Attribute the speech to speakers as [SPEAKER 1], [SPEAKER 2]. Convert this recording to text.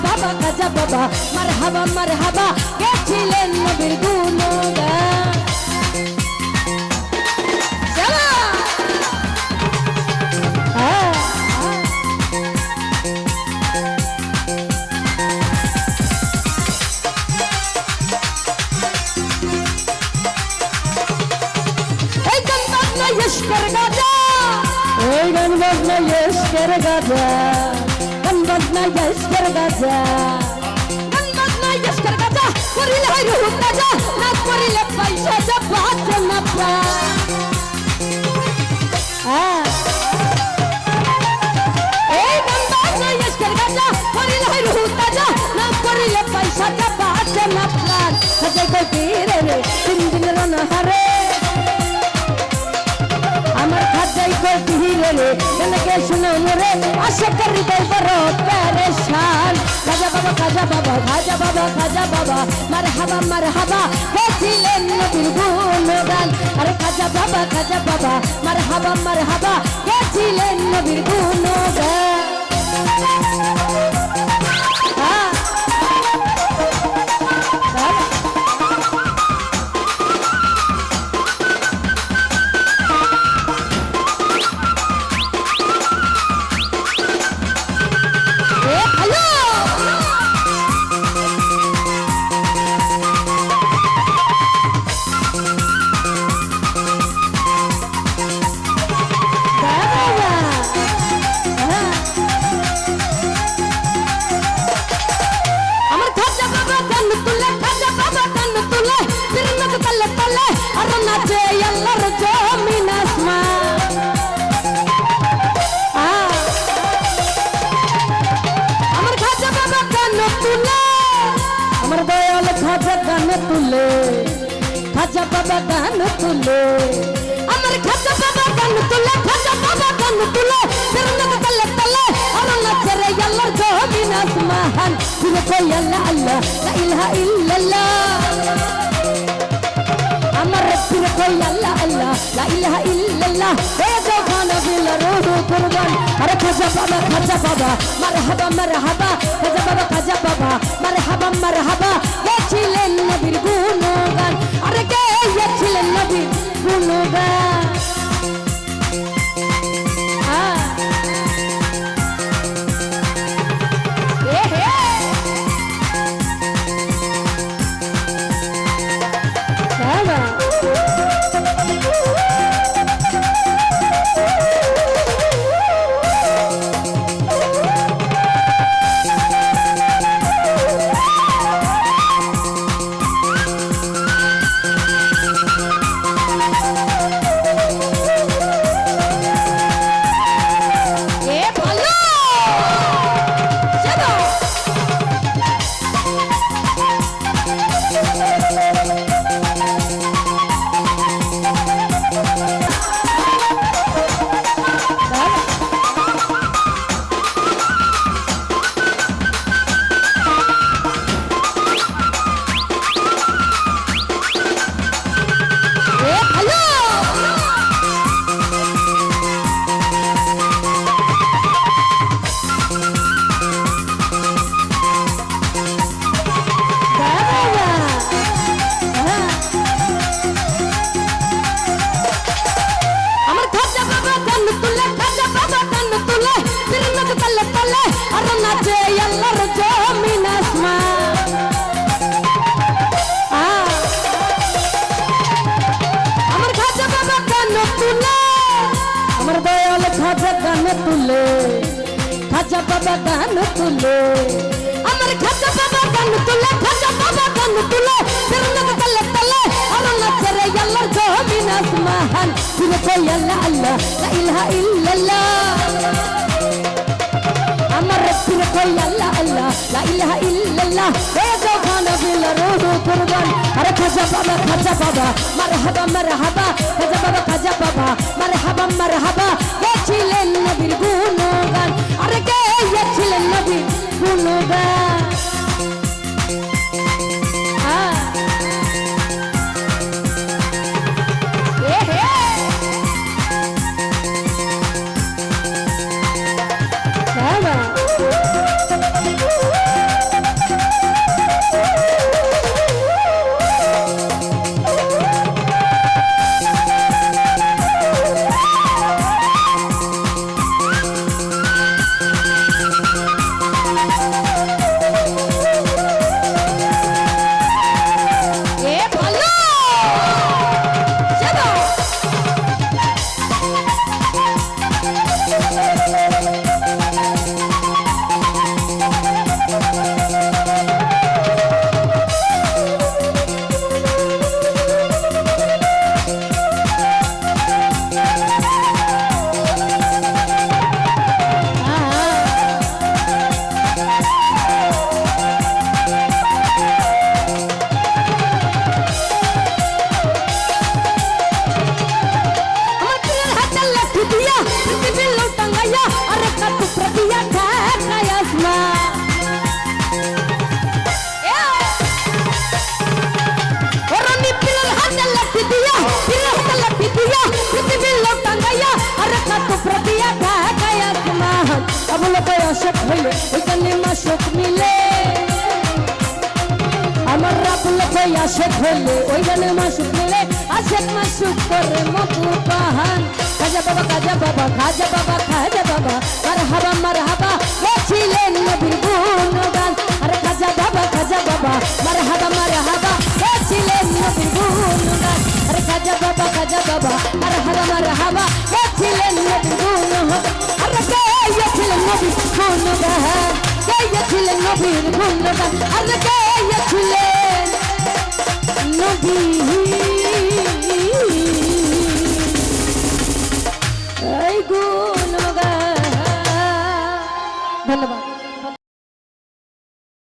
[SPEAKER 1] বাবা খাজা বাবা মারহাবা মারহাবা গেছিলেন নবীর গুণগান Yeshker gaja, hey gan bajna yeshker gaja, gan bajna yeshker gaja, gan bajna yeshker gaja, korile hai ruh gaja, na korile paisa ja baat na pa. Hey gan bajna yeshker gaja, korile hai ruh gaja, na korile paisa ja baat na pa. Sajai ko pire re, din din rana hare. के सुनो मोरे आशा कर दे बरो परेशान खाजा बाबा खाजा बाबा खाजा बाबा खाजा बाबा मरहबा गেছিলেন নবীর গুণগান अरे खाजा बाबा मरहबा गেছিলেন নবীর গুণগান खाजा बाबा गान तुले अमर खाजा बाबा गान तुले खाजा बाबा गान तुले सिरनक तले तले और नचरे यल्लर जो बिन आसमान फिर कोई अल्लाह अल्लाह ला इलाहा इल्लल्लाह अमर फिर कोई अल्लाह अल्लाह ला इलाहा इल्लल्लाह ए जो खाना बिल रूह कुर्बान अरे खाजा बाबा मरहबा मरहबा खाजा बाबा मरहबा গেছিলেন নবীর গুণগান আরে গেছিলেন নবীর গুণগান खाजा बाबा गान तुले अमर खाजा बाबा गान तुले खाजा बाबा गान तुले सिरनक तले तले और नचरे यल्लर जो बिन आसमान फिर कोई अल्लाह अल्लाह ला इलाहा इल्लल्लाह अमर फिर कोई अल्लाह अल्लाह ला इलाहा इल्लल्लाह ए जो खाना बिल रूह कुर्बान अरे खाजा बाबा मरहबा खाजा बाबा मरहबा গেছিলেন নবীর গুণগান আরে গেছিলেন নবীর গুণগান আশেক হইলে ওইখানে মাসুক মিলে আমার রাবুল ভাই আশেক হইলে ওইখানে মাসুক মিলে আশেক মাসুক করে মকুবাহান খাজা বাবা খাজা বাবা খাজা বাবা খাজা বাবা মারহাবা গেছিলেন নবীর গুণগান আরে খাজা বাবা মারহাবা গেছিলেন নবীর গুণগান আরে খাজা বাবা মারহাবা গেছিলেন নবীর গুণগান আরে গেছিলেন নবীর গুণগান গেছিলেন নবীর গুণগান আরে গেছিলেন নবী এই গুণগান ধন্যবাদ।